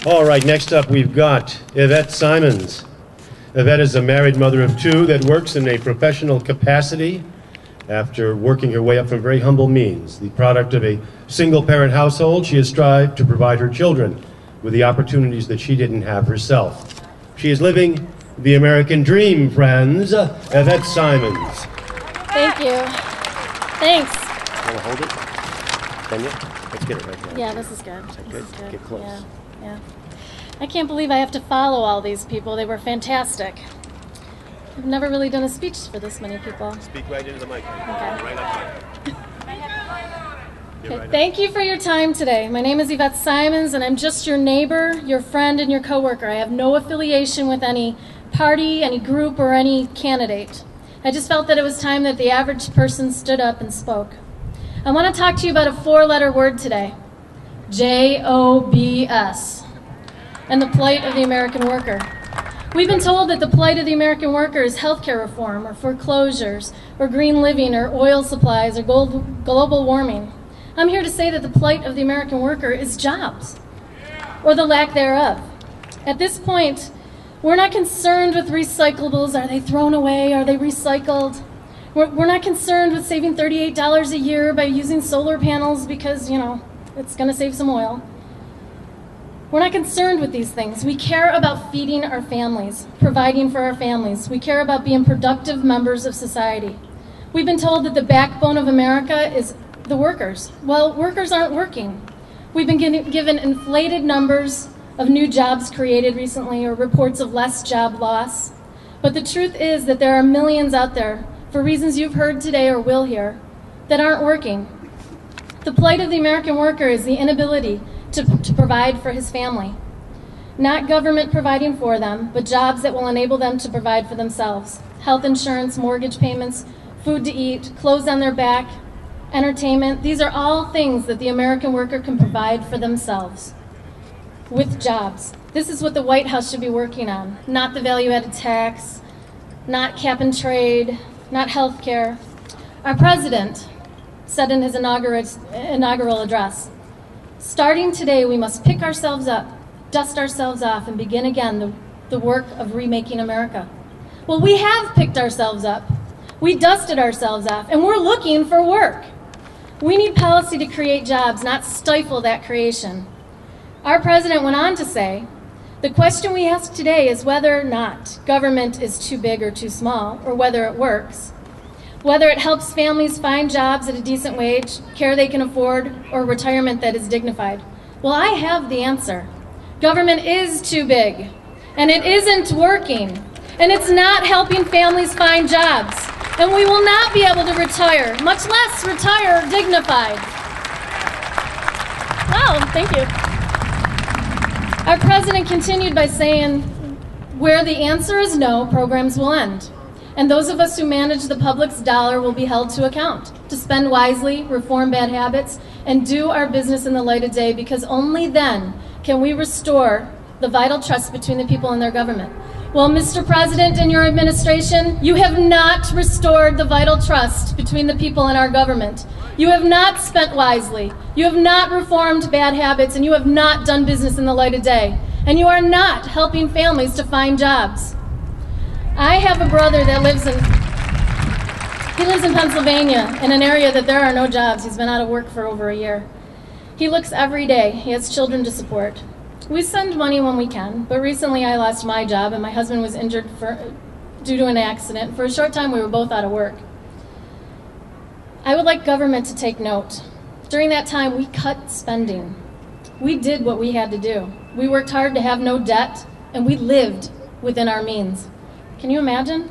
All right, next up we've got Yvette Simons. Yvette is a married mother of two that works in a professional capacity after working her way up from very humble means. The product of a single-parent household, she has strived to provide her children with the opportunities that she didn't have herself. She is living the American dream, friends. Yvette Simons. Thank you. Thanks. Want to hold it? Can you? Let's get it right there. Yeah, this is good. This is good. Get close. Yeah. I can't believe I have to follow all these people. They were fantastic. I've never really done a speech for this many people. Speak right into the mic. Okay. Right up Okay. Thank you for your time today. My name is Yvette Simons, and I'm just your neighbor, your friend, and your coworker. I have no affiliation with any party, any group, or any candidate. I just felt that it was time that the average person stood up and spoke. I want to talk to you about a four-letter word today, J-O-B-S, and the plight of the American worker. We've been told that the plight of the American worker is healthcare reform, or foreclosures, or green living, or oil supplies, or global warming. I'm here to say that the plight of the American worker is jobs, or the lack thereof. At this point, we're not concerned with recyclables. Are they thrown away? Are they recycled? We're not concerned with saving $38 a year by using solar panels because, it's going to save some oil. We're not concerned with these things. We care about feeding our families, providing for our families. We care about being productive members of society. We've been told that the backbone of America is the workers. Well, workers aren't working. We've been given inflated numbers of new jobs created recently or reports of less job loss. But the truth is that there are millions out there, for reasons you've heard today or will hear, that aren't working. The plight of the American worker is the inability to provide for his family. Not government providing for them, but jobs that will enable them to provide for themselves. Health insurance, mortgage payments, food to eat, clothes on their back, entertainment. These are all things that the American worker can provide for themselves with jobs. This is what the White House should be working on, not the value-added tax, not cap and trade, not health care. Our president said in his inaugural address, starting today, we must pick ourselves up, dust ourselves off, and begin again the work of remaking America. Well, we have picked ourselves up. We dusted ourselves off, and we're looking for work. We need policy to create jobs, not stifle that creation. Our president went on to say, the question we ask today is whether or not government is too big or too small, or whether it works. Whether it helps families find jobs at a decent wage, care they can afford, or retirement that is dignified. Well, I have the answer. Government is too big, and it isn't working, and it's not helping families find jobs, and we will not be able to retire, much less retire dignified. Wow, thank you. Our president continued by saying, where the answer is no, programs will end. And those of us who manage the public's dollar will be held to account, to spend wisely, reform bad habits, and do our business in the light of day, because only then can we restore the vital trust between the people and their government. Well, Mr. President and your administration, you have not restored the vital trust between the people and our government. You have not spent wisely. You have not reformed bad habits, and you have not done business in the light of day. And you are not helping families to find jobs. I have a brother that lives in Pennsylvania, in an area that there are no jobs. He's been out of work for over a year. He looks every day. He has children to support. We send money when we can, but recently I lost my job and my husband was injured due to an accident. For a short time, we were both out of work. I would like government to take note. During that time, we cut spending. We did what we had to do. We worked hard to have no debt, and we lived within our means. Can you imagine?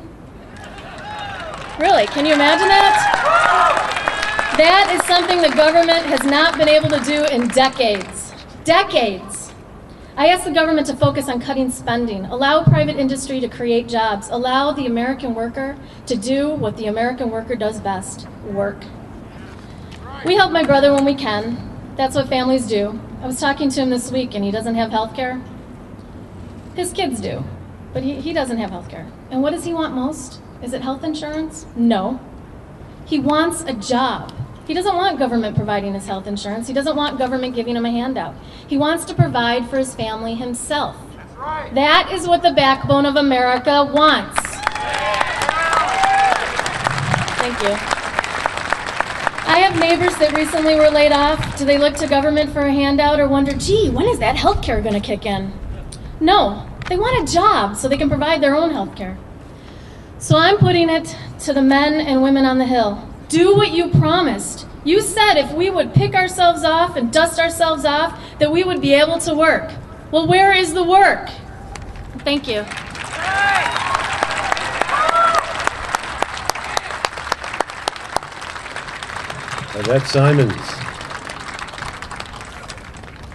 Really, can you imagine that? That is something the government has not been able to do in decades. Decades. I ask the government to focus on cutting spending, allow private industry to create jobs, allow the American worker to do what the American worker does best, work. We help my brother when we can. That's what families do. I was talking to him this week and he doesn't have health care. His kids do, but he doesn't have health care. And what does he want most? Is it health insurance? No. He wants a job. He doesn't want government providing his health insurance. He doesn't want government giving him a handout. He wants to provide for his family himself. That's right. That is what the backbone of America wants. Thank you. I have neighbors that recently were laid off. Do they look to government for a handout or wonder, gee, when is that health care going to kick in? No, they want a job so they can provide their own health care. So I'm putting it to the men and women on the Hill. Do what you promised. You said if we would pick ourselves off and dust ourselves off, that we would be able to work. Well, where is the work? Thank you. Yvette Simons.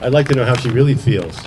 I'd like to know how she really feels.